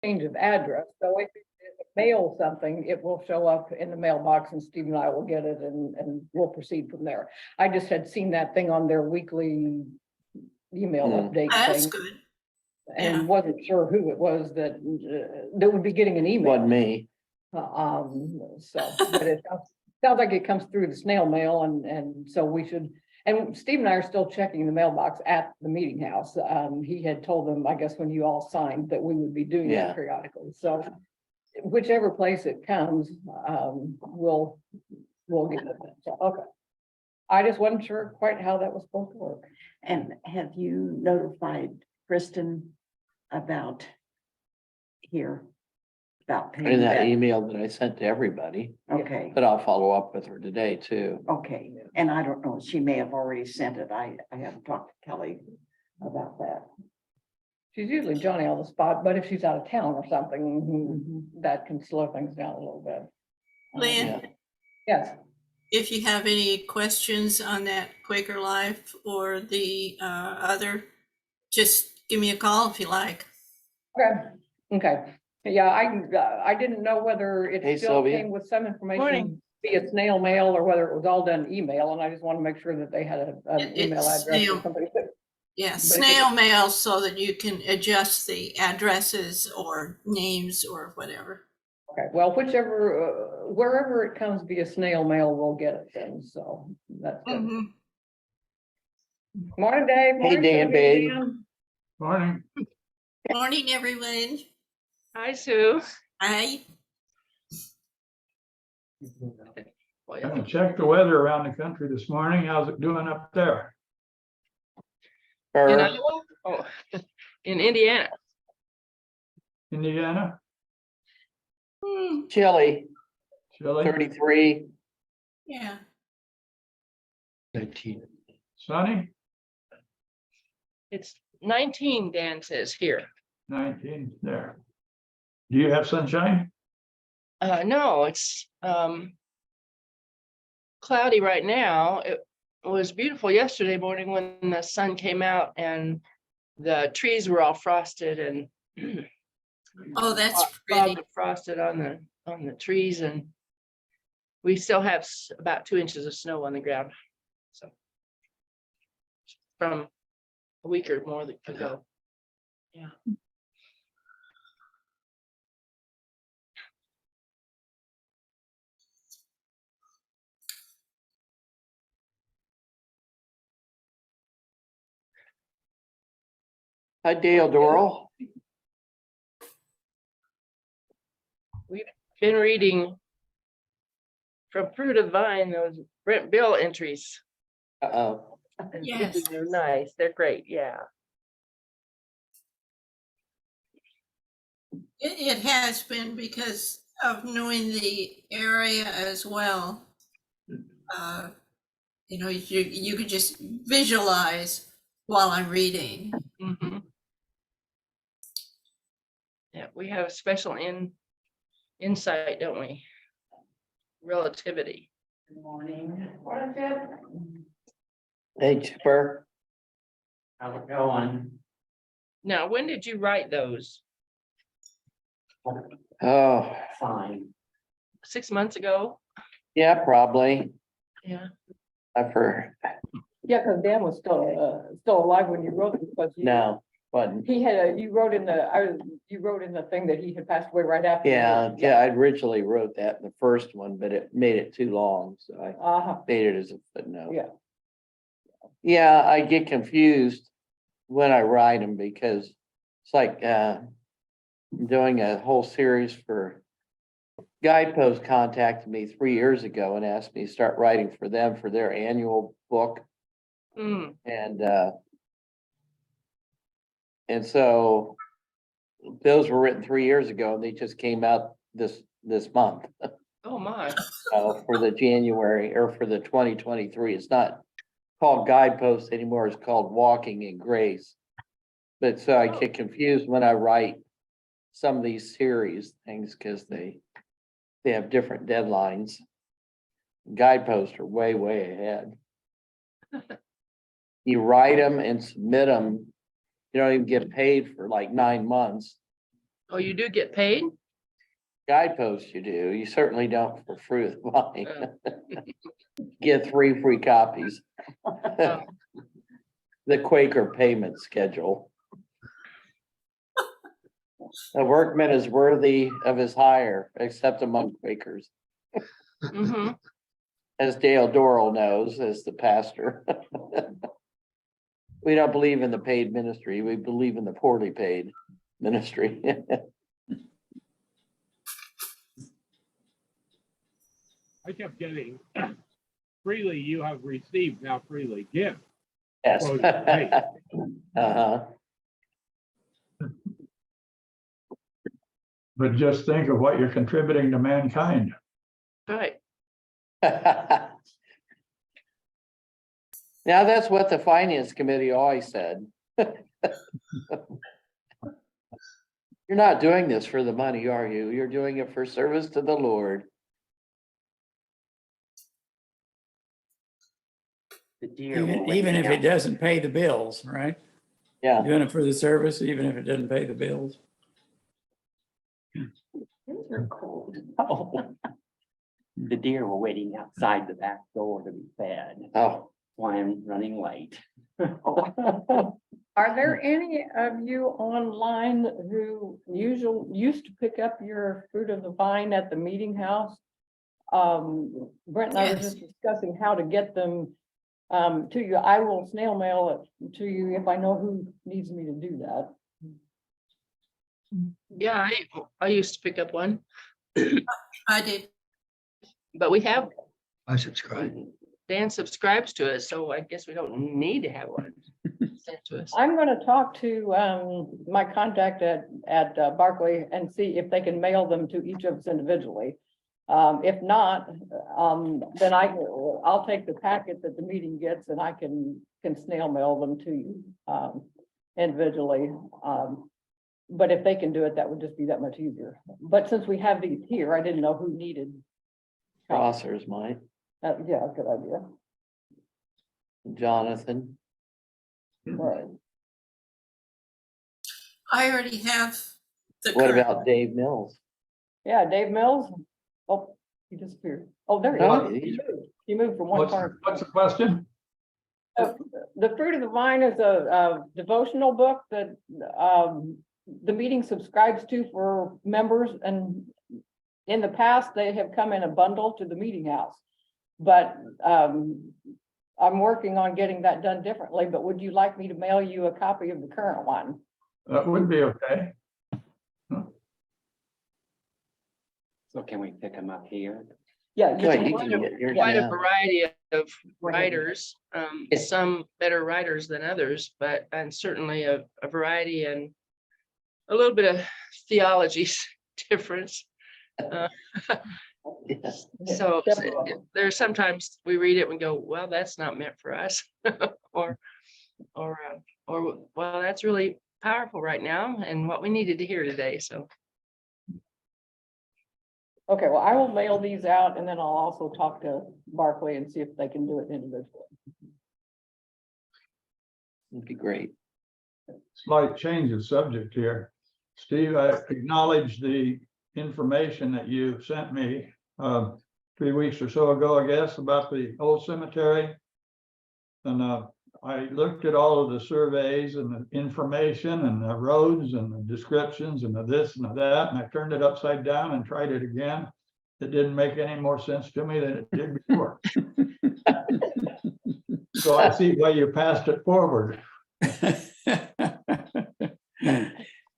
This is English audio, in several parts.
change of address, so if you mail something, it will show up in the mailbox and Steve and I will get it and we'll proceed from there. I just had seen that thing on their weekly email update That's thing good. and Yeah. wasn't sure who it was that would be getting an email. Wasn't me. So, but it sounds like it comes through the snail mail and so we should, and Steve and I are still checking the mailbox at the meeting house. He had told them, I guess, when you all signed that we would be doing Yeah. that periodically, so whichever place it comes, we'll get it. So, okay. I just wasn't sure quite how that was supposed to work. And have you notified Kristen about here? About In paying that that? email that I sent to everybody, Okay, but I'll follow up with her today too. okay. And I don't know, she may have already sent it. I haven't talked to Kelly about that. She's usually Johnny on the spot, but if she's out of town or something, that can slow things down a little bit. Lynn, Yeah. Yes. if you have any questions on that Quaker Life or the other, just give me a call if you like. Okay, okay. Yeah, I didn't know whether Hey, it still Sylvia. came with some information Morning. via snail mail or whether it was all done email, and I just want to make sure that they had an email It's address snail. or somebody. But Yeah, if snail mail so that you can adjust the addresses or names or whatever. Okay, well, whichever, wherever it comes via snail mail, we'll get it then, so that's good. Mhm. Morning, Dave. Morning, Dan, Sylvia, babe. Dan. Morning. Morning, everyone. Hi, Sue. Hi. I checked the weather around the country this morning. How's it doing up there? In Or Iowa? Oh, in Indiana. Indiana, chilly, chilly, 33. Yeah. 19. sunny, It's 19, Dan says here. 19 there. Do you have sunshine? No, it's cloudy right now. It was beautiful yesterday morning when the sun came out and the trees were all frosted and Oh, that's pretty. frosted on the trees, and we still have about 2 inches of snow on the ground. So from a week or more ago. Yeah. Hi, Dale Doral. Been reading From Fruit of the Vine, those Brent Bill entries. Uh-oh. And Yes. They're nice. They're great. Yeah. It has been because of knowing the area as well. You know, you could just visualize while I'm reading. Mhm. Yeah, we have a special insight, don't we? Relativity. Good morning. Hey, Chipper. How's it going? Now, when did you write those? Oh, Fine. 6 months ago? yeah, probably. Yeah. I've heard. Yeah, because Dan was still alive when you wrote it, but No, but he had you wrote in the thing that he had passed away right after. yeah, I originally wrote that in the first one, but it made it too long, so I made it as a footnote. Yeah. Yeah, I get confused when I write them because it's like I'm doing a whole series for Guidepost contacted me 3 years ago and asked me to start writing for them for their annual book. Mm, And so those were written 3 years ago and they just came out this month. oh my. For the January or for the 2023. It's not called Guidepost anymore. It's called Walking in Grace. But so I get confused when I write some of these series things because they have different deadlines. Guideposts are way ahead. You write them and submit them. You don't even get paid for like 9 months. Oh, you do get paid? Guideposts you do. You certainly don't for Fruit of the Vine. Oh. Get 3 free copies. Oh. The Quaker payment schedule. A workman is worthy of his hire, except among Quakers, Mhm. as Dale Dorrell knows, as the pastor. We don't believe in the paid ministry. We believe in the poorly paid ministry. I kept getting freely you have received, now freely give. Yes. Oh, right. Uh-huh. But just think of what you're contributing to mankind. Right. Now, that's what the finance committee always said. You're not doing this for the money, are you? You're doing it for service to the Lord. The deer will Even wait if it out. doesn't pay the bills, right? Yeah. Doing it for the service, even if it doesn't pay the bills. These are cold. The deer were waiting outside the back door to be fed. Oh, Why I'm running late. Are there any of you online who used to pick up your Fruit of the Vine at the meeting house? Brent and I were Yes. just discussing how to get them to you. I will snail mail it to you if I know who needs me to do that. Yeah, I used to pick up one, I did. but we have, I subscribe. Dan subscribes to it, so I guess we don't need to have one sent to us. I'm gonna talk to my contact at Barclay and see if they can mail them to each of us individually. If not, then I'll take the packet that the meeting gets and I can snail mail them to you individually. But if they can do it, that would just be that much easier. But since we have these here, I didn't know who needed. Crossers might. Yeah, good idea. Jonathan. Right. I already have the What current. about Dave Mills? Yeah, Dave Mills. Oh, he disappeared. Oh, there he No, is. he's- He moved from one part. What's the question? The Fruit of the Vine is a devotional book that the meeting subscribes to for members, and in the past, they have come in a bundle to the meeting house. But I'm working on getting that done differently, but would you like me to mail you a copy of the current one? That would be okay. So can we pick them up here? Yeah. you Good, can- you can get yours Quite a now. variety of Go ahead. writers, some better writers than others, and certainly a variety and a little bit of theology difference. Yes. So Definitely. there's sometimes we read it and go, well, that's not meant for us. Or, well, that's really powerful right now and what we needed to hear today. So, Okay, well, I will mail these out and then I'll also talk to Barclay and see if they can do it individually. It'd be great. Slight change of subject here. Steve, I acknowledge the information that you sent me 3 weeks or so ago, I guess, about the old cemetery. And I looked at all of the surveys and the information and the roads and the descriptions and the this and the that, and I turned it upside down and tried it again. It didn't make any more sense to me than it did before. So I see why you passed it forward.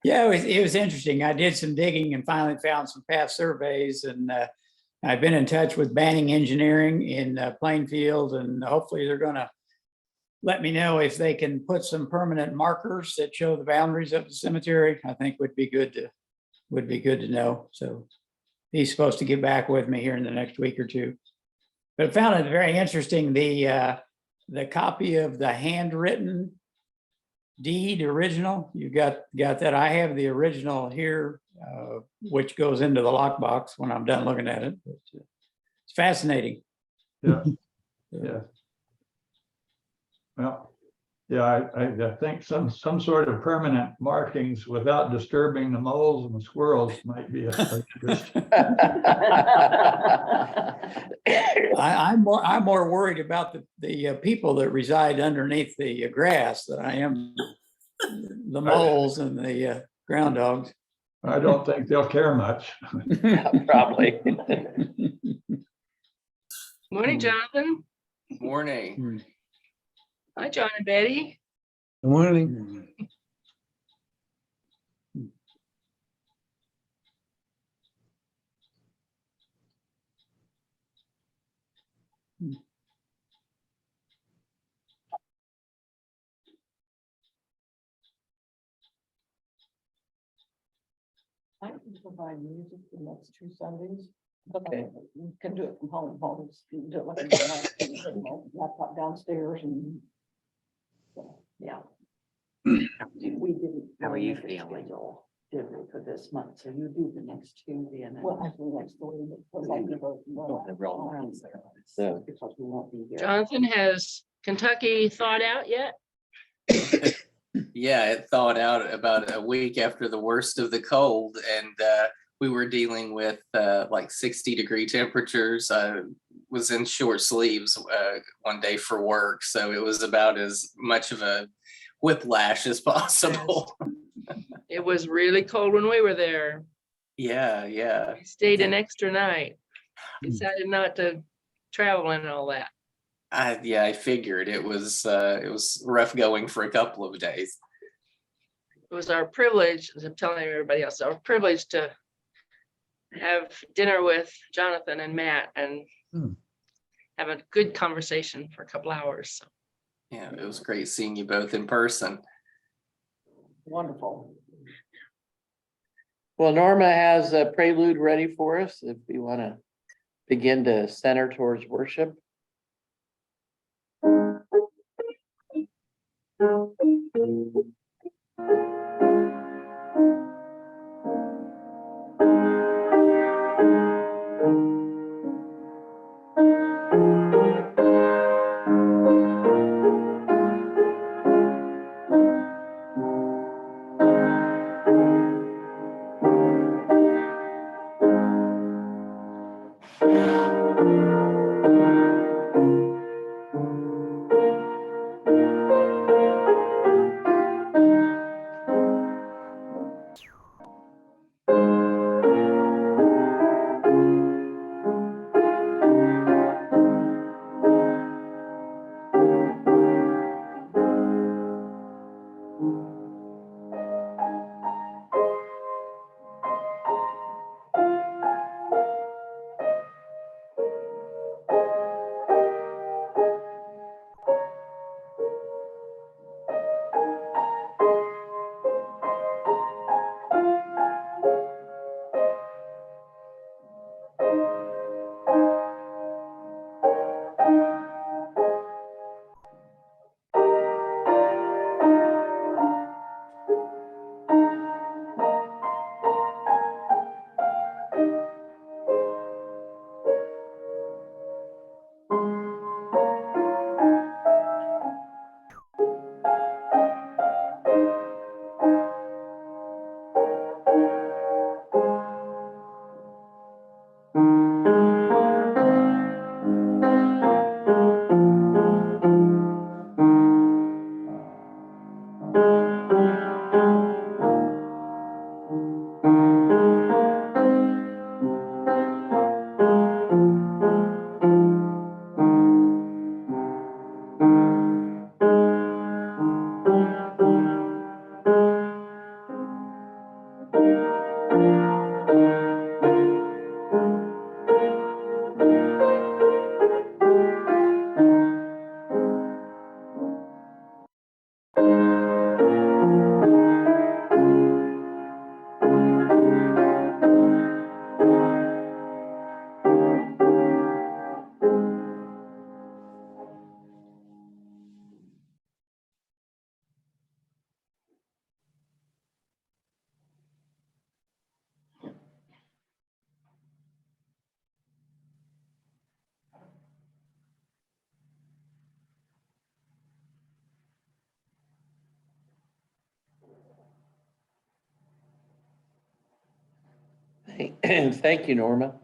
Yeah, it was interesting. I did some digging and finally found some past surveys, and I've been in touch with Banning Engineering in Plainfield, and hopefully they're gonna let me know if they can put some permanent markers that show the boundaries of the cemetery. I think would be good to know. So he's supposed to get back with me here in the next week or two. But I found it very interesting, the copy of the handwritten deed original. You got that? I have the original here, which goes into the lockbox when I'm done looking at it. But, it's fascinating. Yeah. Yeah. Well, Yeah, I think some sort of permanent markings without disturbing the moles and the squirrels might be of interest. I'm more worried about the people that reside underneath the grass than I am the moles and the ground dogs. I don't think they'll care much. Probably. Morning, Jonathan. Morning. Hi, John and Betty. Good morning. I can provide music the next 2 Sundays. But Okay. you can do it from home, you can do it like laptop downstairs and. So, yeah. We didn't. How are you make a feeling? schedule, Did we for this month? So you do the next Tuesday and then. Well, actually, next door. Because I can go. The real ones. So, Because we won't be here. Jonathan, has Kentucky thawed out yet? Yeah, it thawed out about a week after the worst of the cold, and we were dealing with like 60-degree temperatures. I was in short sleeves one day for work, so it was about as much of a whiplash as possible. It was really cold when we were there. Yeah. We stayed an extra night. Decided not to travel and all that. I figured it was rough going for a couple of days. It was our privilege, as I'm telling everybody else, our privilege to have dinner with Jonathan and Matt and have a good conversation for a couple hours. So. Yeah, it was great seeing you both in person. Wonderful. well, Norma has a prelude ready for us if we want to begin to center towards worship. Thank you, Norma.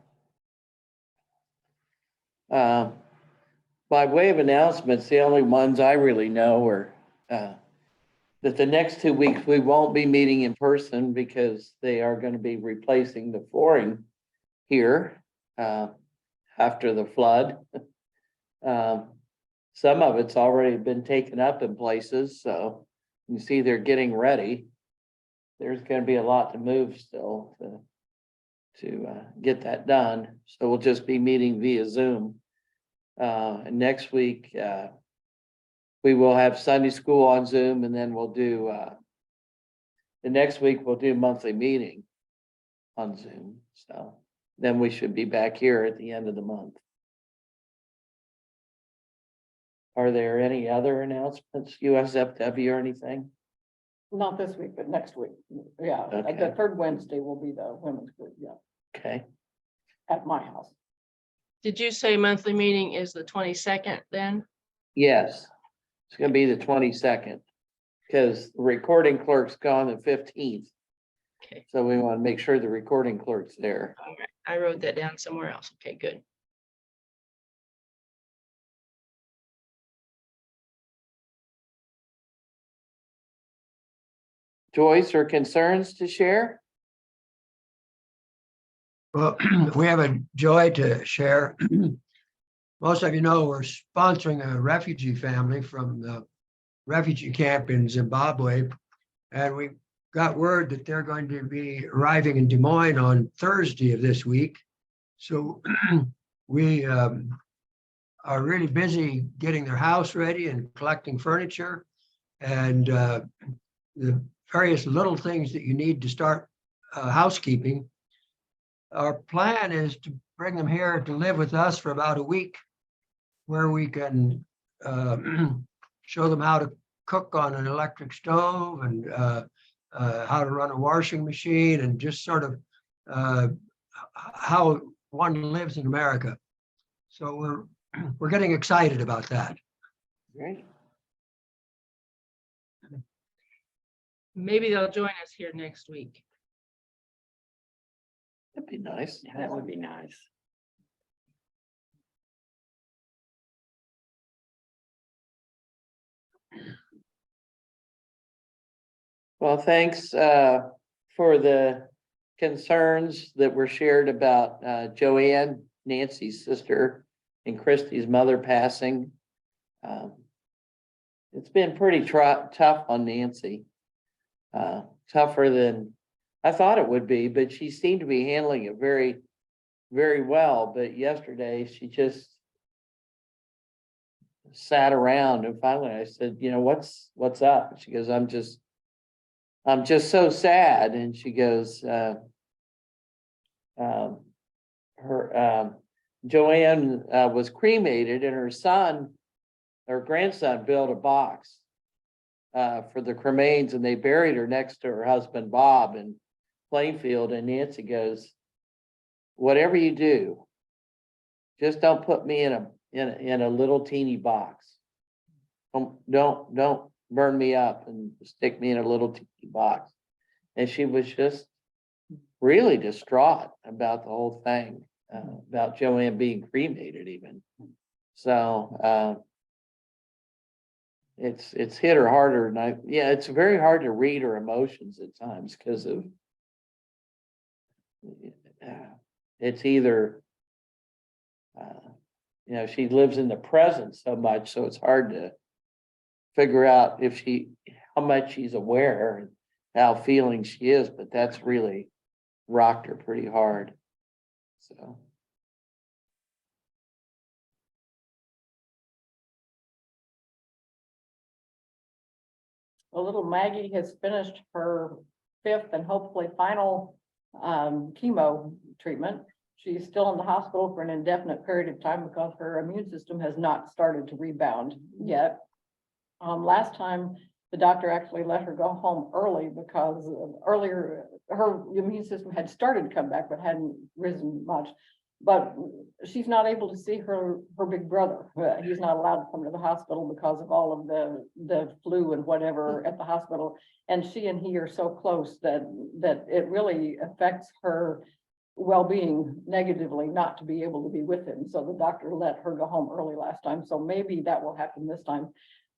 By way of announcements, the only ones I really know are that the next 2 weeks, we won't be meeting in person because they are going to be replacing the flooring here after the flood. Some of it's already been taken up in places, so you see they're getting ready. There's going to be a lot to move still to get that done. So we'll just be meeting via Zoom. And next week, we will have Sunday school on Zoom, and then we'll do the next week we'll do monthly meeting on Zoom. So then we should be back here at the end of the month. Are there any other announcements, USFW or anything? Not this week, but next week. Yeah, Okay. the third Wednesday will be the women's group, yeah, Okay, at my house. Did you say monthly meeting is the 22nd then? yes, it's gonna be the 22nd. Because the recording clerk's gone the 15th. Okay. So we want to make sure the recording clerk's there. All right, I wrote that down somewhere else. Okay, good. Joyce, or concerns to share? Well, we have a joy to share. Most of you know we're sponsoring a refugee family from the refugee camp in Zimbabwe. And we got word that they're going to be arriving in Des Moines on Thursday of this week. So we are really busy getting their house ready and collecting furniture and the various little things that you need to start housekeeping. Our plan is to bring them here to live with us for about a week, where we can show them how to cook on an electric stove and how to run a washing machine and just sort of how one lives in America. So we're getting excited about that. Great. Maybe they'll join us here next week. That'd be nice. That would be nice. Well, thanks for the concerns that were shared about Joanne, Nancy's sister, and Christy's mother passing. It's been pretty tough on Nancy. Tougher than I thought it would be, but she seemed to be handling it very, very well. But yesterday she just sat around, and finally I said, you know, what's up? And she goes, I'm just so sad. And she goes, Joanne was cremated, and her grandson built a box for the cremains, and they buried her next to her husband Bob in Plainfield. And Nancy goes, whatever you do, just don't put me in a little teeny box. Don't burn me up and stick me in a little teeny box. And she was just really distraught about the whole thing, about Joanne being cremated even. So it's hit her harder. And it's very hard to read her emotions at times because of it's either she lives in the present so much, so it's hard to figure out how much she's aware and how feeling she is, but that's really rocked her pretty hard. So. Well, little Maggie has finished her 5th and hopefully final chemo treatment. She's still in the hospital for an indefinite period of time because her immune system has not started to rebound yet. Last time, the doctor actually let her go home early because earlier her immune system had started to come back but hadn't risen much. But she's not able to see her big brother. He's not allowed to come to the hospital because of all of the flu and whatever at the hospital. And she and he are so close that it really affects her well-being negatively not to be able to be with him. So the doctor let her go home early last time. So maybe that will happen this time.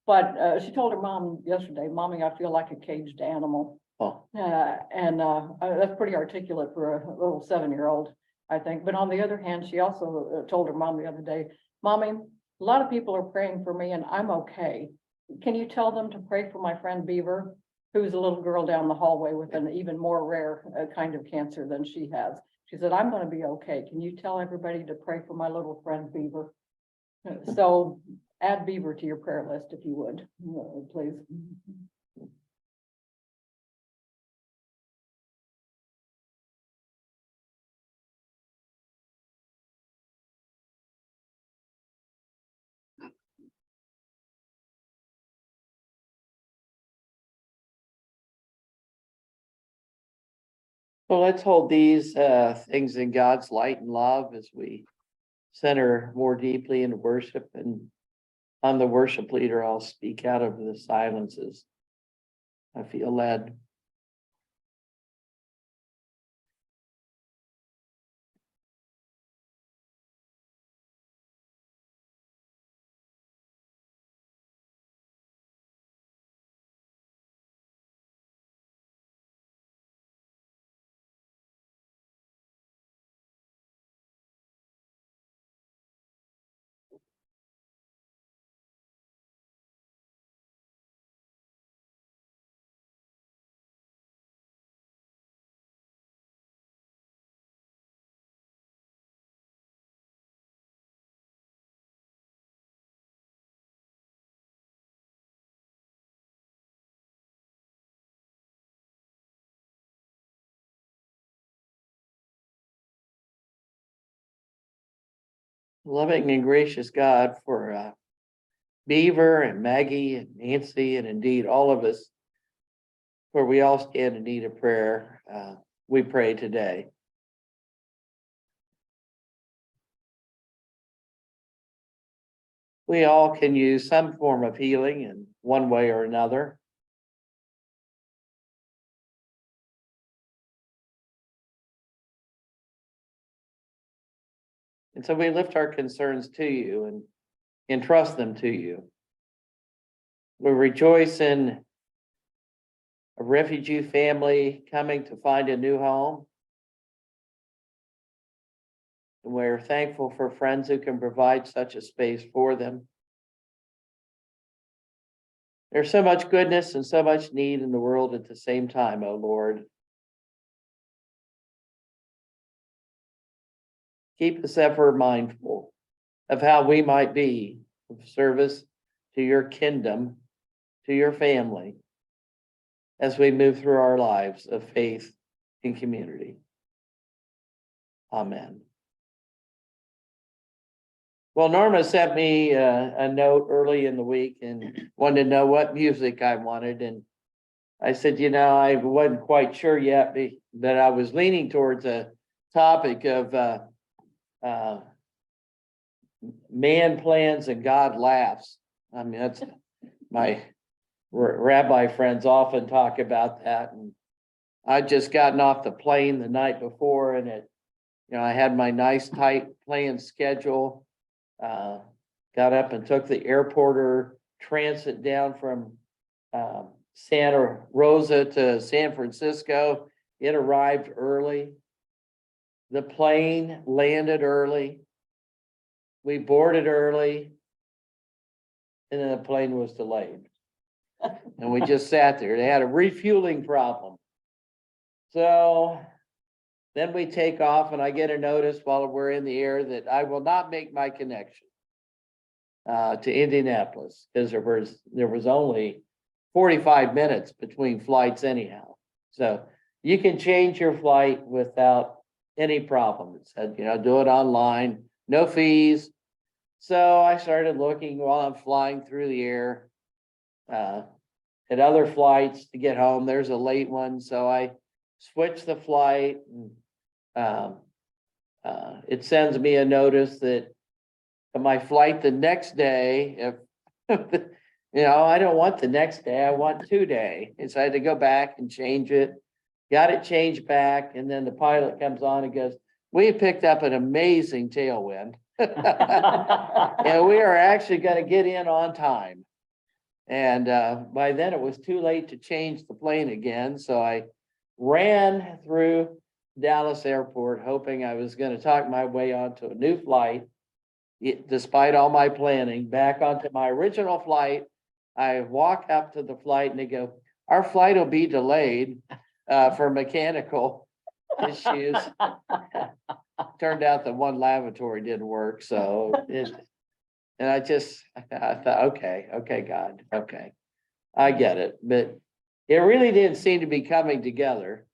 But she told her mom yesterday, "Mommy, I feel like a caged animal." Oh, That's pretty articulate for a little 7-year-old, I think. But on the other hand, she also told her mom the other day, "Mommy, a lot of people are praying for me and I'm okay. Can you tell them to pray for my friend Beaver, who's a little girl down the hallway with an even more rare kind of cancer than she has?" She said, "I'm going to be okay. Can you tell everybody to pray for my little friend Beaver?" So add Beaver to your prayer list if you would, please. well, let's hold these things in God's light and love as we center more deeply into worship. And I'm the worship leader. I'll speak out of the silences. I feel led. Loving and gracious God, for Beaver and Maggie and Nancy, and indeed all of us, for we all stand in need of prayer. We pray today. We all can use some form of healing in one way or another. And so we lift our concerns to you and entrust them to you. We rejoice in a refugee family coming to find a new home. And we're thankful for friends who can provide such a space for them. There's so much goodness and so much need in the world at the same time, O Lord. Keep us ever mindful of how we might be of service to your kingdom, to your family, as we move through our lives of faith and community. Amen. Well, Norma sent me a note early in the week and wanted to know what music I wanted. And I said, I wasn't quite sure yet, but I was leaning towards a topic of man plans and God laughs. I mean, that's my rabbi friends often talk about that. And I'd just gotten off the plane the night before, and I had my nice tight plane schedule. Got up and took the airporter transit down from Santa Rosa to San Francisco. It arrived early. The plane landed early. We boarded early. And then the plane was delayed. And we just sat there. They had a refueling problem. So then we take off, and I get a notice while we're in the air that I will not make my connection to Indianapolis, because there was only 45 minutes between flights anyhow. So you can change your flight without any problem. It said, do it online, no fees. So I started looking while I'm flying through the air at other flights to get home. There's a late one, so I switched the flight. And, it sends me a notice that my flight the next day, if I don't want the next day, I want 2 day. And so I had to go back and change it, got it changed back. And then the pilot comes on and goes, we picked up an amazing tailwind. And we are actually gonna get in on time. And by then it was too late to change the plane again, so I ran through Dallas Airport, hoping I was gonna talk my way onto a new flight. Despite all my planning, back onto my original flight. I walk up to the flight and they go, our flight will be delayed for mechanical issues. Turned out that one lavatory didn't work, so and I thought, okay, God, okay. I get it, but it really didn't seem to be coming together.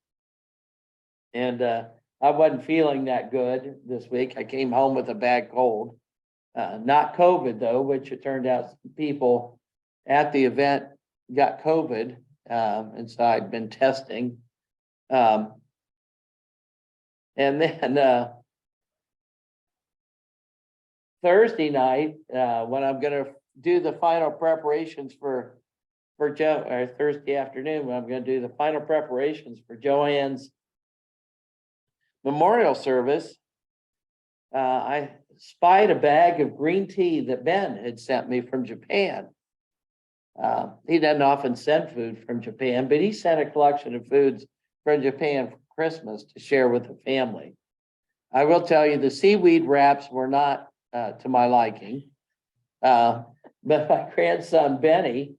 And I wasn't feeling that good this week. I came home with a bad cold. Not COVID though, which it turned out people at the event got COVID. And so I'd been testing. And then Thursday night, when I'm gonna do the final preparations for Joe, or Thursday afternoon, when I'm gonna do the final preparations for Joanne's memorial service, I spied a bag of green tea that Ben had sent me from Japan. He doesn't often send food from Japan, but he sent a collection of foods from Japan for Christmas to share with the family. I will tell you, the seaweed wraps were not to my liking. But my grandson Benny,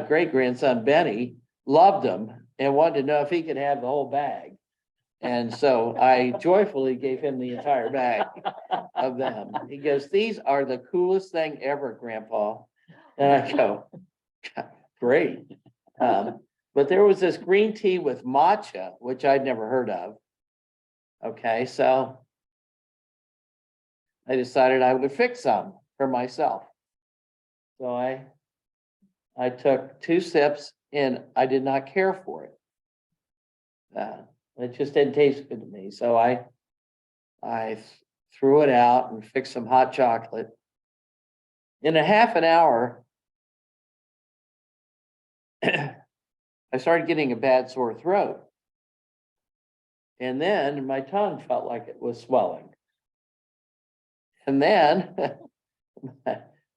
great grandson Benny, loved them and wanted to know if he could have the whole bag. And so I joyfully gave him the entire bag of them. He goes, these are the coolest thing ever, Grandpa. And I go, great. But there was this green tea with matcha, which I'd never heard of. Okay, so I decided I would fix some for myself. So I took 2 sips and I did not care for it. It just didn't taste good to me. So I threw it out and fixed some hot chocolate. In a half an hour, I started getting a bad sore throat. And then my tongue felt like it was swelling. And then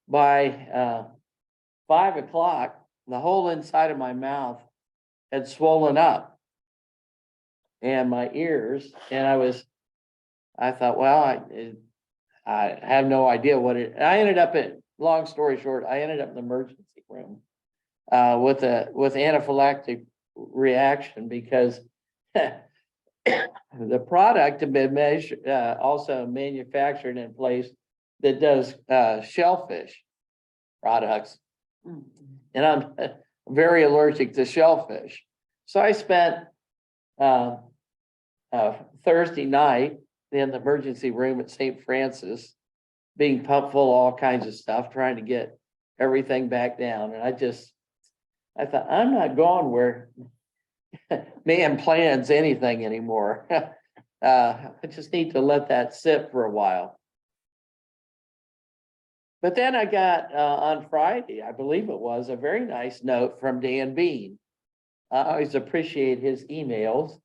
by 5 o'clock, the whole inside of my mouth had swollen up. And my ears, and I thought, well, I have no idea what it, I ended up long story short, I ended up in the emergency room with anaphylactic reaction because the product had been also manufactured in a place that does shellfish products. And I'm very allergic to shellfish. So I spent Thursday night in the emergency room at St. Francis, being pumped full of all kinds of stuff, trying to get everything back down. And I thought, I'm not going where man plans anything anymore. I just need to let that sit for a while. But then I got on Friday, I believe it was, a very nice note from Dan Bean. I always appreciate his emails.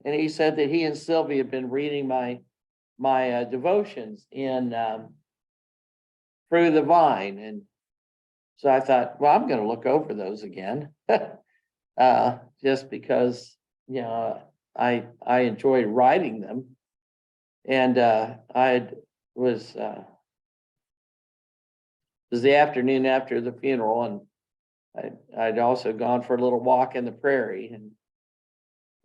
And he said that he and Sylvia have been reading my devotions in Through the Vine. And so I thought, well, I'm going to look over those again, just because, you know, I enjoyed writing them. And it was the afternoon after the funeral, and I'd also gone for a little walk in the prairie,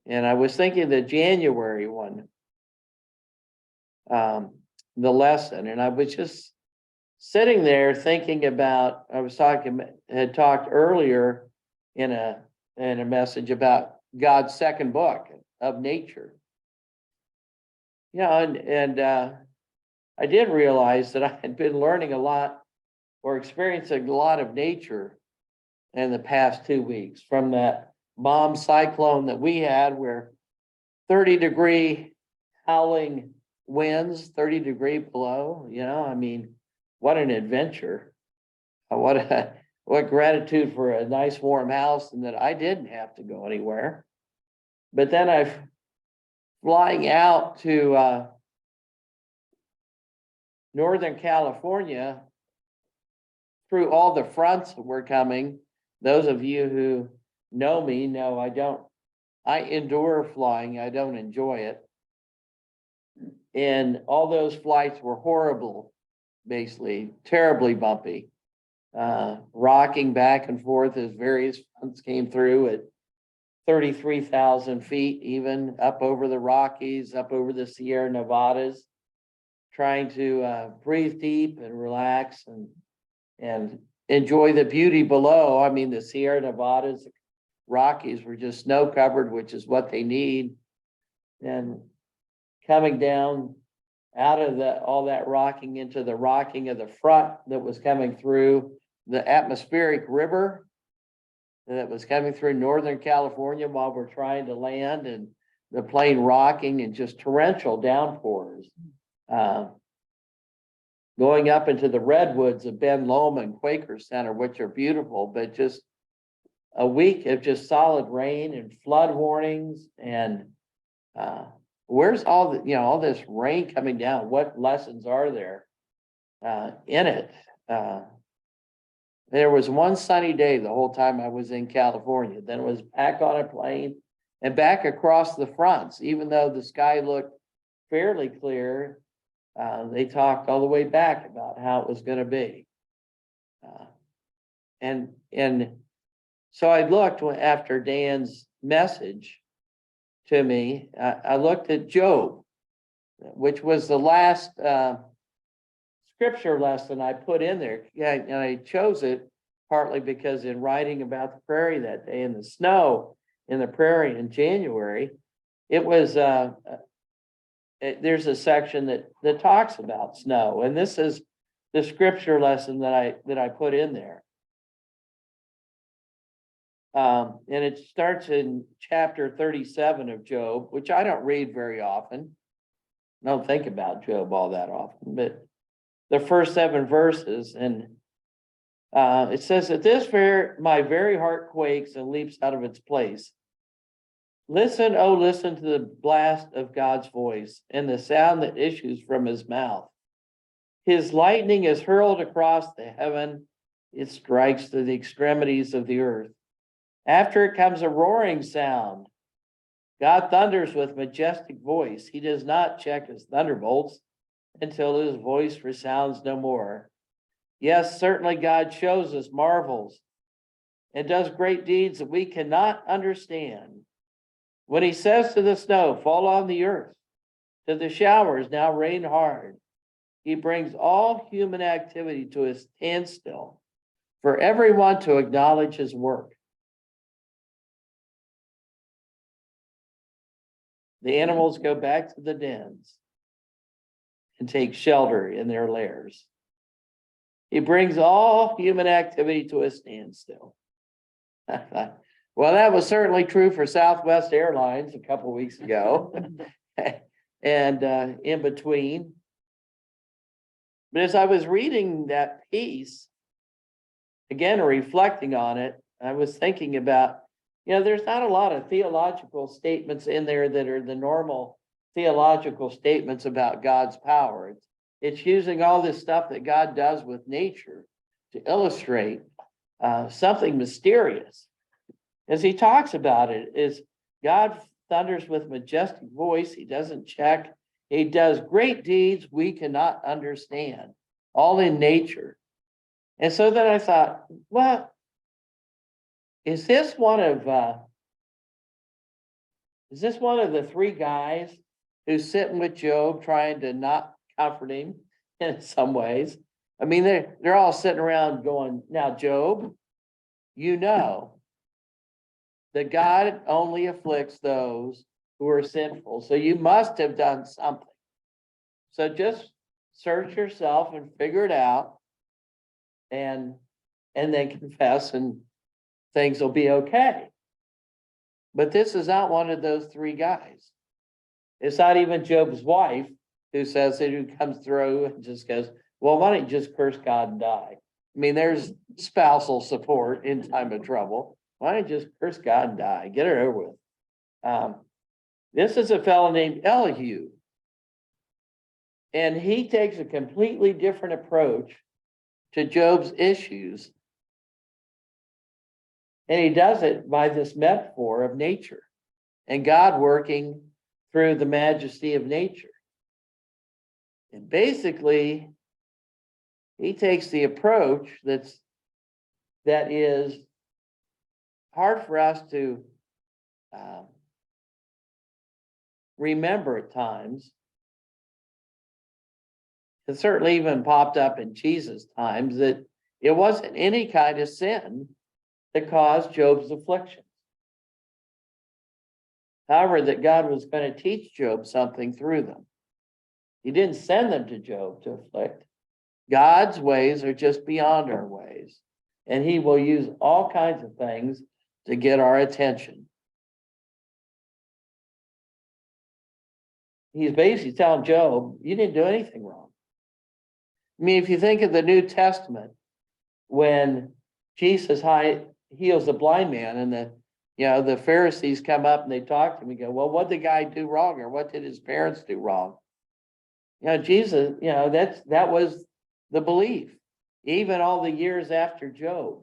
and I was thinking the January one, the lesson, and I was just sitting there thinking about, had talked earlier in a message about God's second book of nature. You know, and I did realize that I had been learning a lot or experiencing a lot of nature in the past 2 weeks, from that bomb cyclone that we had where 30-degree howling winds, 30 degree below, you know, I mean, what an adventure. What gratitude for a nice warm house, and that I didn't have to go anywhere. But then flying out to Northern California, through all the fronts that were coming, those of you who know me know I endure flying, I don't enjoy it. And all those flights were horrible, basically, terribly bumpy. Rocking back and forth as various fronts came through at 33,000 feet, even up over the Rockies, up over the Sierra Nevadas, trying to breathe deep and relax and enjoy the beauty below. I mean, the Sierra Nevadas, Rockies were just snow covered, which is what they need. And coming down out of all that rocking into the rocking of the front that was coming through the atmospheric river that was coming through Northern California while we're trying to land, and the plane rocking and just torrential downpours. Going up into the redwoods of Ben Lomond Quaker Center, which are beautiful, but just a week of just solid rain and flood warnings. And where's all this rain coming down? What lessons are there in it? There was one sunny day the whole time I was in California. Then it was back on a plane and back across the fronts, even though the sky looked fairly clear. They talked all the way back about how it was going to be. And so I looked after Dan's message to me, I looked at Job, which was the last scripture lesson I put in there. Yeah, and I chose it partly because in writing about the prairie that day and the snow in the prairie in January, it was there's a section that talks about snow, and this is the scripture lesson that I put in there. And it starts in chapter 37 of Job, which I don't read very often. I don't think about Job all that often, but the first 7 verses, and it says that my very heart quakes and leaps out of its place. Listen, oh, listen to the blast of God's voice and the sound that issues from his mouth. His lightning is hurled across the heaven. It strikes to the extremities of the earth. After it comes a roaring sound. God thunders with majestic voice. He does not check his thunderbolts until his voice resounds no more. Yes, certainly God shows us marvels and does great deeds that we cannot understand. When he says to the snow, fall on the earth, to the showers, now rain hard, he brings all human activity to a standstill for everyone to acknowledge his work. The animals go back to the dens and take shelter in their lairs. He brings all human activity to a standstill. Well, that was certainly true for Southwest Airlines a couple of weeks ago and in between. But as I was reading that piece, again, reflecting on it, I was thinking about, there's not a lot of theological statements in there that are the normal theological statements about God's power. It's using all this stuff that God does with nature to illustrate something mysterious. As he talks about it, is God thunders with majestic voice. He doesn't check. He does great deeds we cannot understand, all in nature. And so then I thought, well, is this one of the 3 guys who's sitting with Job trying to not comfort him in some ways? I mean, they're all sitting around going, now, Job, that God only afflicts those who are sinful. So you must have done something. So just search yourself and figure it out and then confess and things will be okay. But this is not one of those 3 guys. It's not even Job's wife who says it, who comes through and just goes, well, why don't you just curse God and die? I mean, there's spousal support in time of trouble. Why don't you just curse God and die? Get it over with. This is a fellow named Elihu. And he takes a completely different approach to Job's issues. And he does it by this metaphor of nature and God working through the majesty of nature. And basically, he takes the approach that is hard for us to remember at times. It certainly even popped up in Jesus' times that it wasn't any kind of sin that caused Job's affliction. However, that God was going to teach Job something through them. He didn't send them to Job to afflict. God's ways are just beyond our ways, and he will use all kinds of things to get our attention. He's basically telling Job, you didn't do anything wrong. I mean, if you think of the New Testament, when Jesus heals the blind man and the Pharisees come up and they talk to him and go, well, what did the guy do wrong? Or what did his parents do wrong? Jesus, that was the belief, even all the years after Job.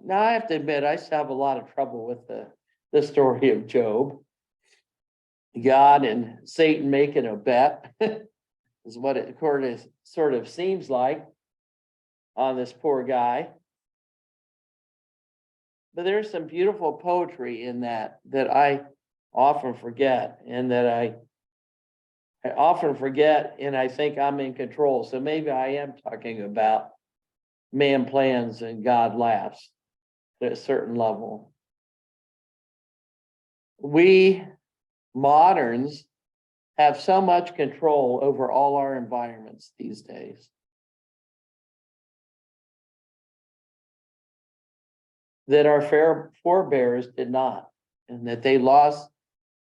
Now I have to admit, I still have a lot of trouble with the story of Job. God and Satan making a bet is what it sort of seems like on this poor guy. But there's some beautiful poetry in that I often forget, and that I often forget, and I think I'm in control. So maybe I am talking about man plans and God laughs at a certain level. We moderns have so much control over all our environments these days. That our forebears did not, and that they lost,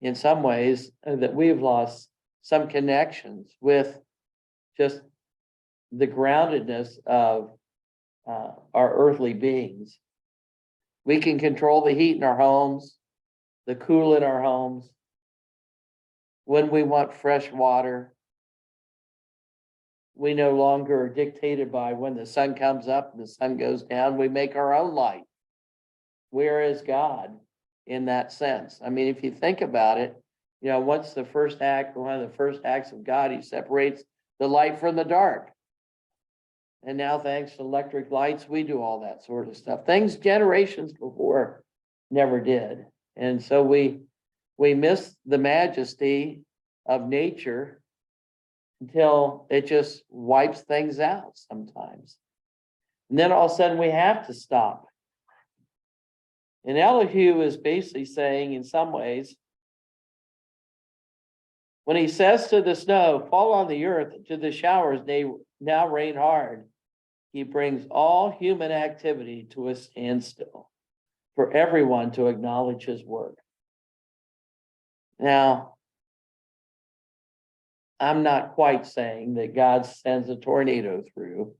in some ways, that we've lost some connections with just the groundedness of our earthly beings. We can control the heat in our homes, the cool in our homes, when we want fresh water. We no longer are dictated by when the sun comes up and the sun goes down. We make our own light. Where is God in that sense? I mean, if you think about it, what's the first act? One of the first acts of God, he separates the light from the dark. And now, thanks to electric lights, we do all that sort of stuff. Things generations before never did. And so we miss the majesty of nature until it just wipes things out sometimes. And then all of a sudden we have to stop. And Elihu is basically saying, in some ways, when he says to the snow, fall on the earth, to the showers, they now rain hard, he brings all human activity to a standstill for everyone to acknowledge his work. Now, I'm not quite saying that God sends a tornado through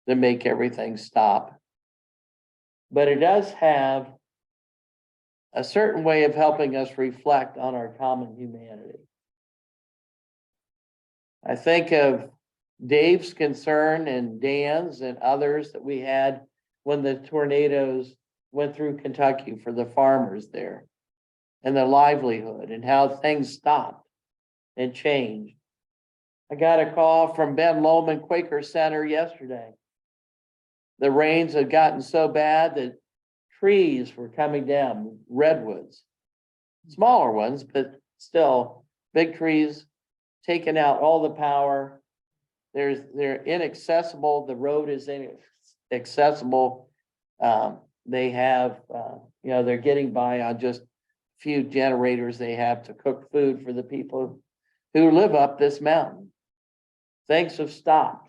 to make everything stop, but it does have a certain way of helping us reflect on our common humanity. I think of Dave's concern and Dan's and others that we had when the tornadoes went through Kentucky for the farmers there and their livelihood and how things stopped and changed. I got a call from Ben Lowman Quaker Center yesterday. The rains had gotten so bad that trees were coming down, redwoods, smaller ones, but still big trees, taking out all the power. They're inaccessible. The road is inaccessible. They have, they're getting by on just a few generators they have to cook food for the people who live up this mountain. Things have stopped.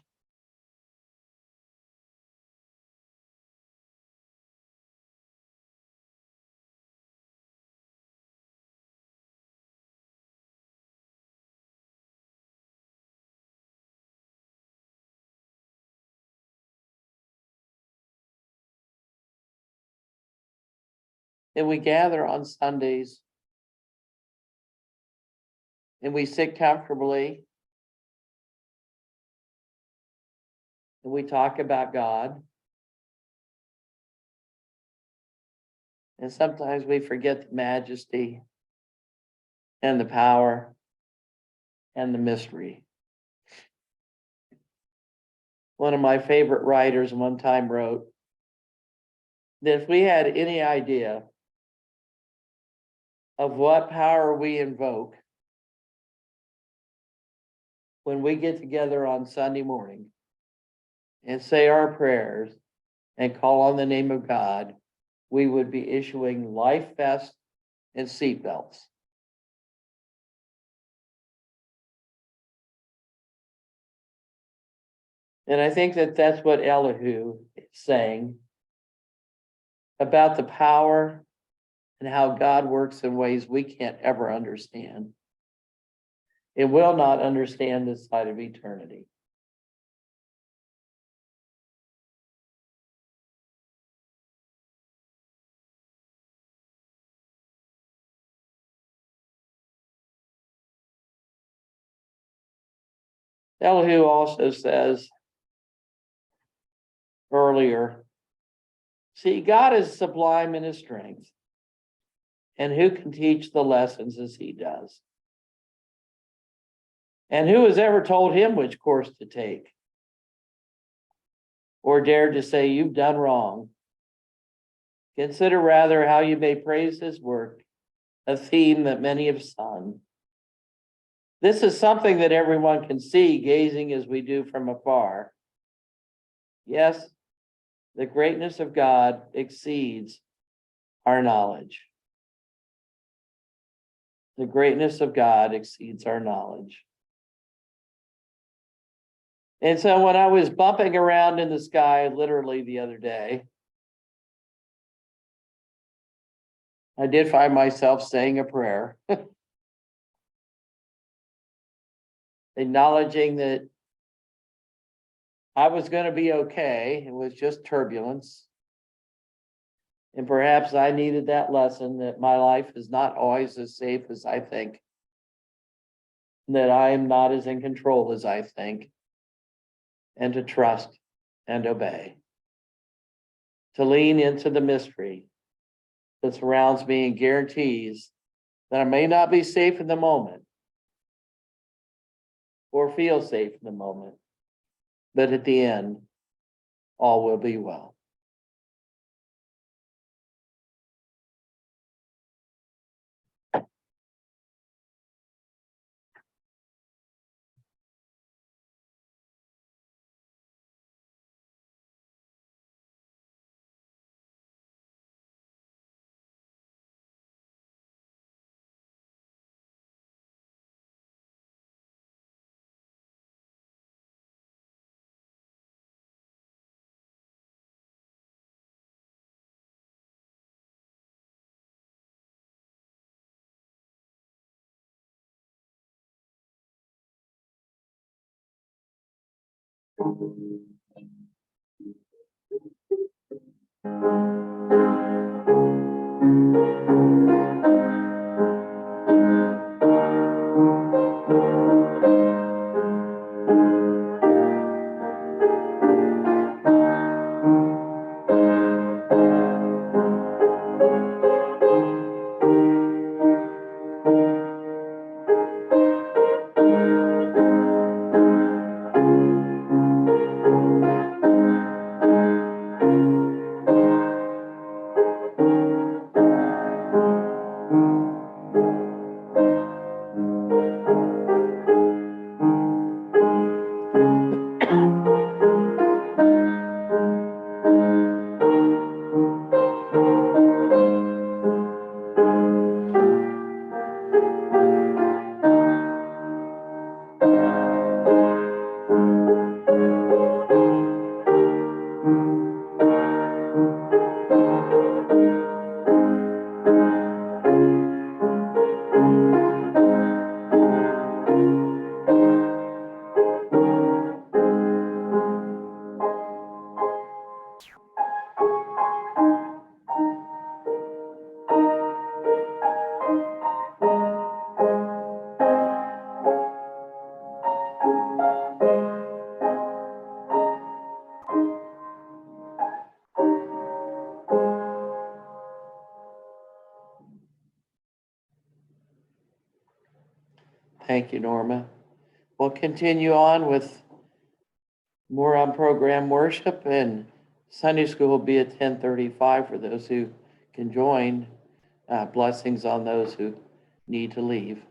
And we gather on Sundays and we sit comfortably and we talk about God. And sometimes we forget the majesty and the power and the mystery. One of my favorite writers one time wrote that if we had any idea of what power we invoke when we get together on Sunday morning and say our prayers and call on the name of God, we would be issuing life vests and seatbelts. And I think that that's what Elihu is saying about the power and how God works in ways we can't ever understand. It will not understand this side of eternity. Elihu also says earlier, see, God is sublime in his strength, and who can teach the lessons as he does? And who has ever told him which course to take? Or dared to say, you've done wrong? Consider rather how you may praise his work, a theme that many have sung. This is something that everyone can see, gazing as we do from afar. Yes, the greatness of God exceeds our knowledge. The greatness of God exceeds our knowledge. And so when I was bumping around in the sky, literally the other day, I did find myself saying a prayer, acknowledging that I was going to be okay. It was just turbulence. And perhaps I needed that lesson that my life is not always as safe as I think, that I am not as in control as I think, and to trust and obey, to lean into the mystery that surrounds me and guarantees that I may not be safe in the moment or feel safe in the moment, but at the end, all will be well. Thank you, Norma. We'll continue on with more on program worship, and Sunday school will be at 10:35 for those who can join. Blessings on those who need to leave.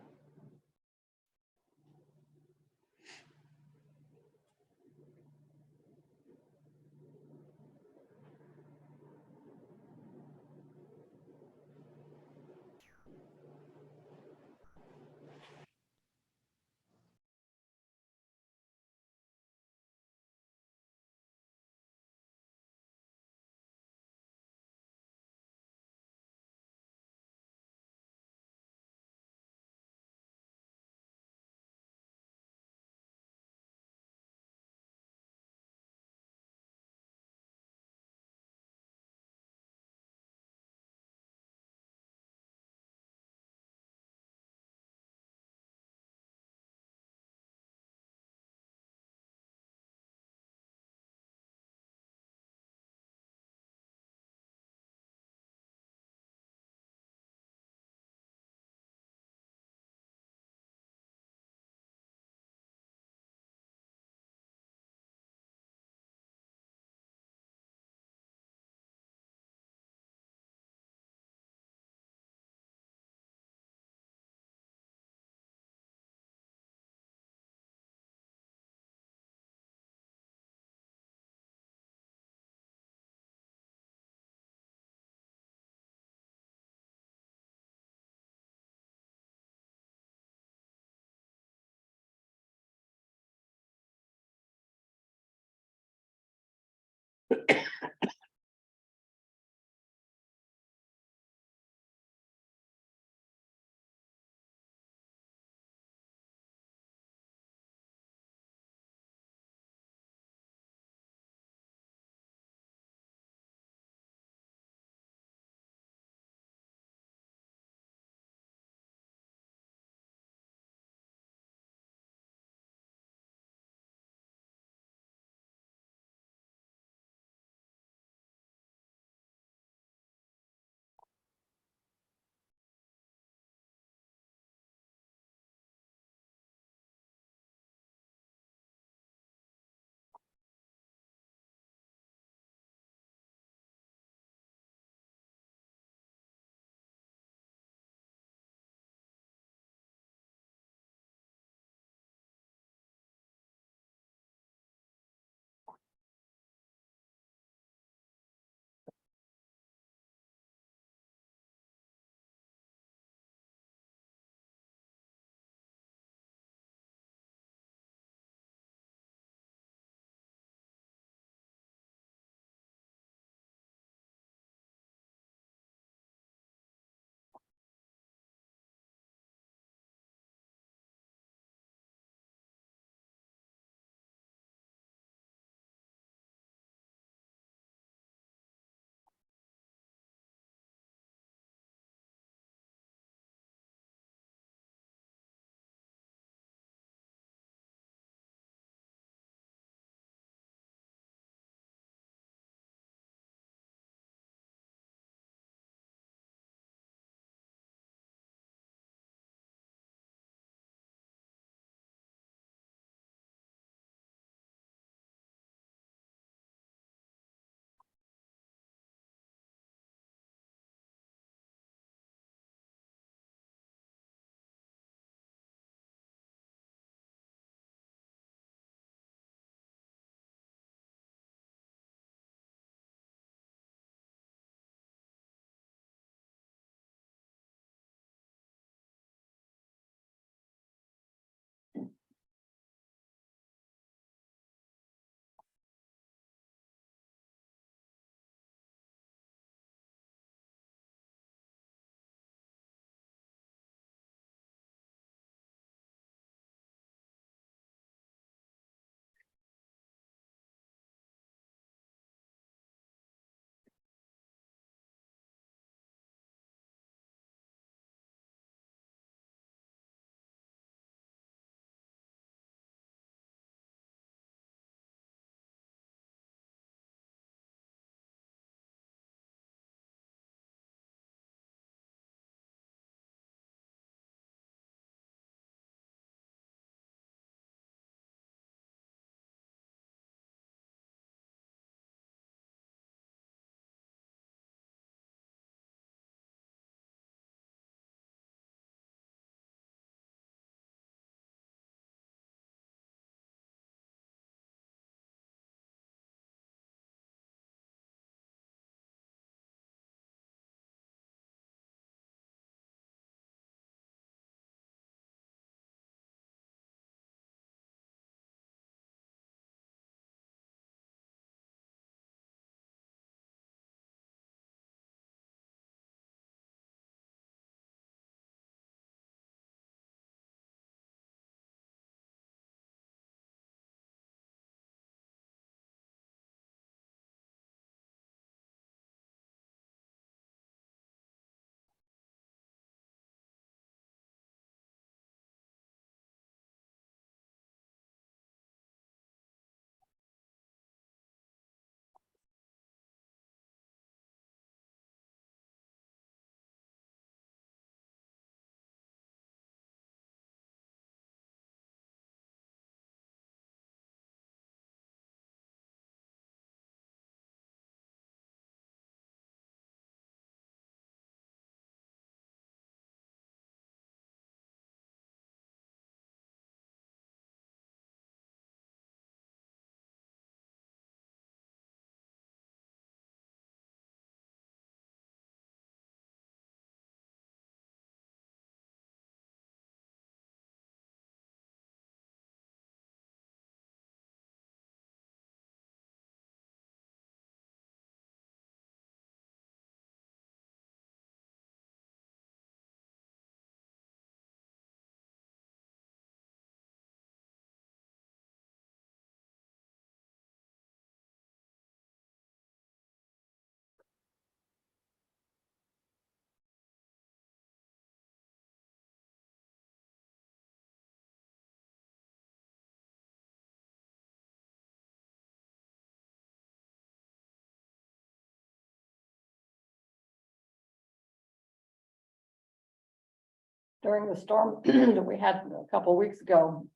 during the storm that we had a couple of weeks ago,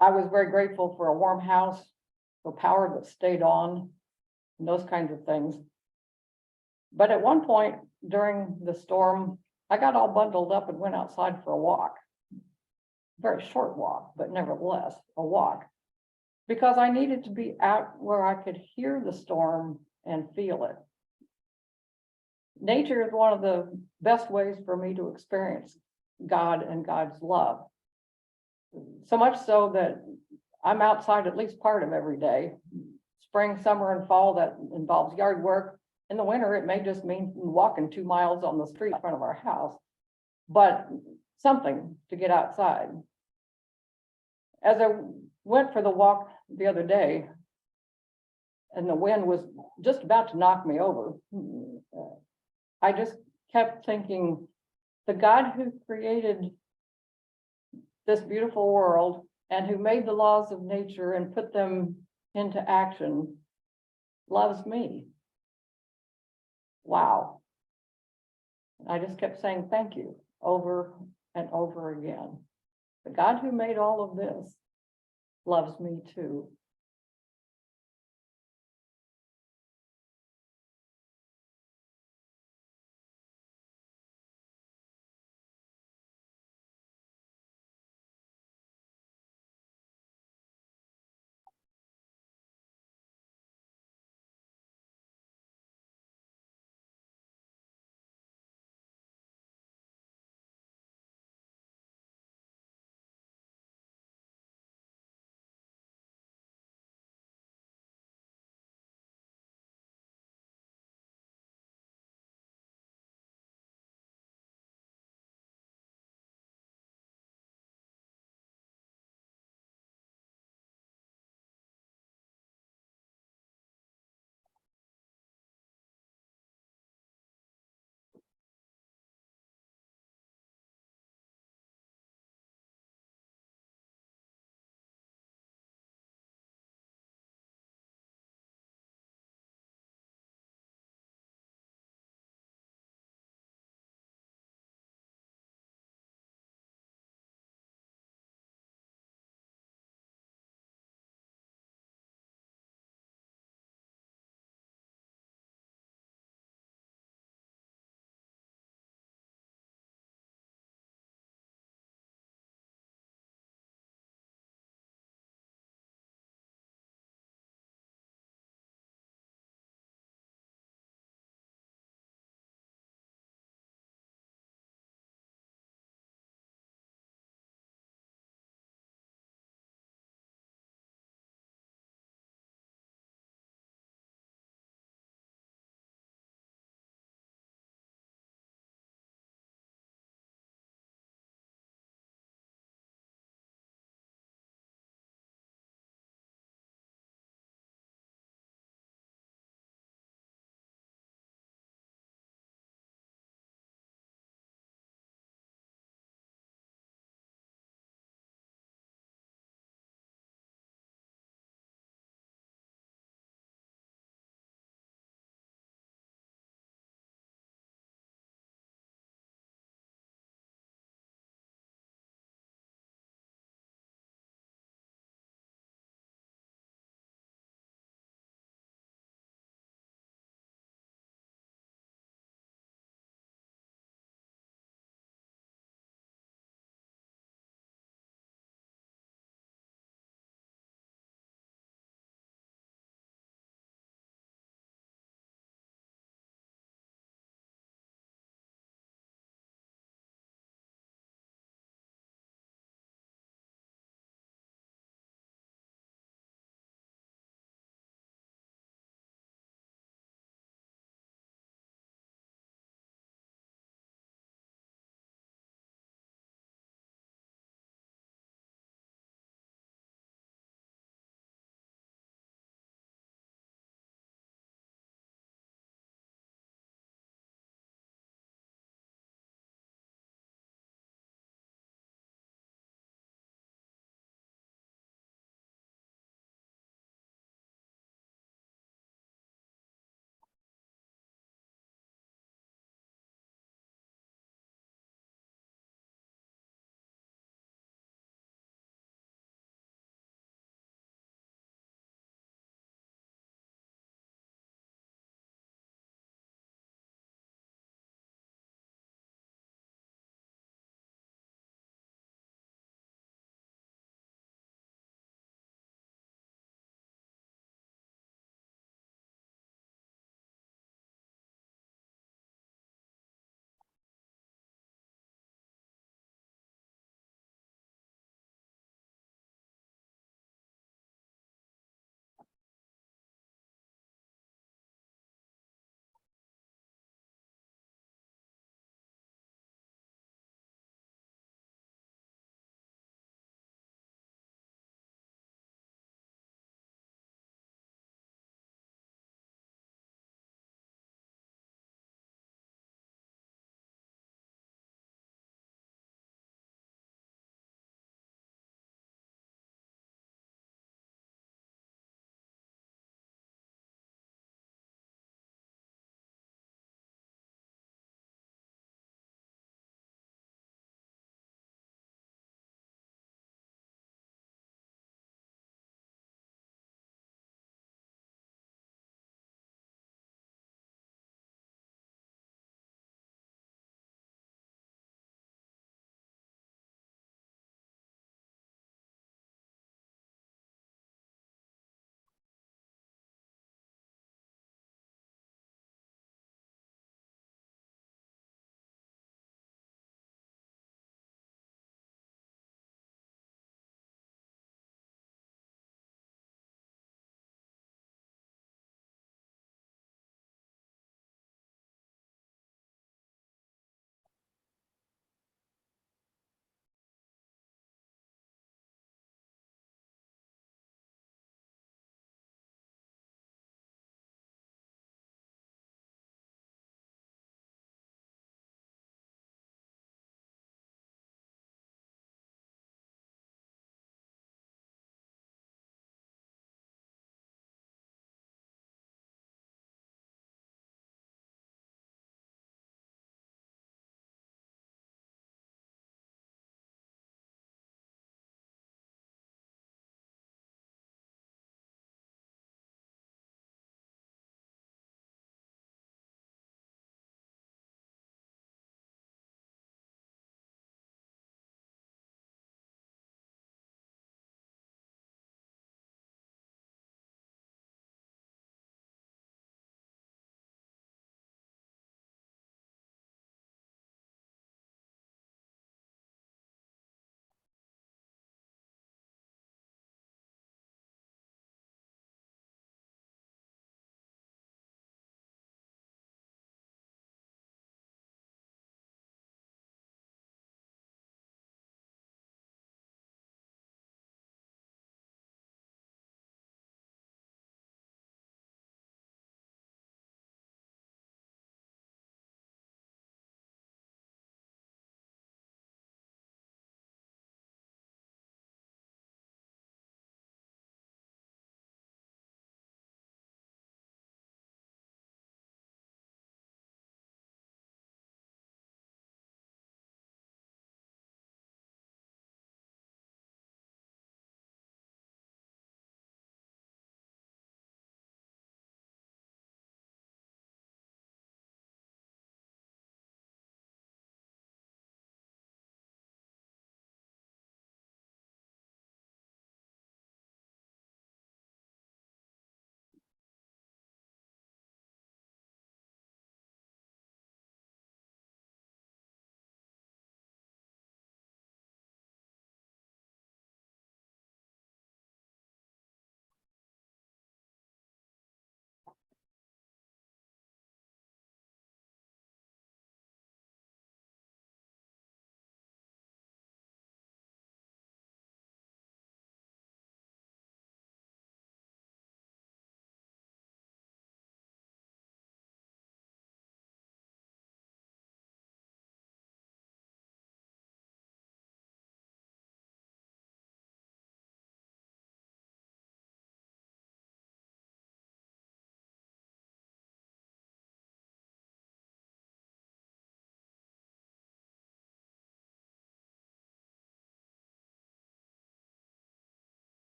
I was very grateful for a warm house, for power that stayed on, and those kinds of things. But at one point during the storm, I got all bundled up and went outside for a walk. Very short walk, but nevertheless, a walk. Because I needed to be out where I could hear the storm and feel it. Nature is one of the best ways for me to experience God and God's love. So much so that I'm outside at least part of every day. Spring, summer, and fall, that involves yard work. In the winter, it may just mean walking 2 miles on the street in front of our house, but something to get outside. As I went for the walk the other day, and the wind was just about to knock me over, I just kept thinking, the God who created this beautiful world and who made the laws of nature and put them into action loves me. Wow. I just kept saying thank you over and over again. The God who made all of this loves me too.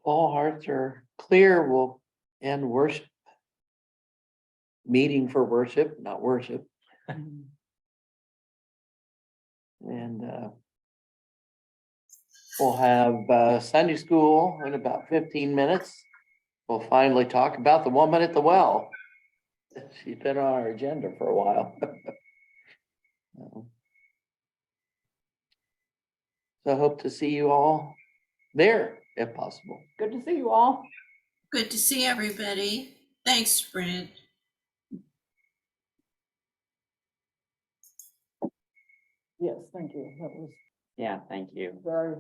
all hearts are clear, we'll end worship. Meeting for worship, not worship. And we'll have Sunday school in about 15 minutes. We'll finally talk about the woman at the well. She's been on our agenda for a while. So I hope to see you all there if possible. Good to see you all. Good to see everybody. Thanks, Brent. Yes, thank you. That was Yeah, thank you. very,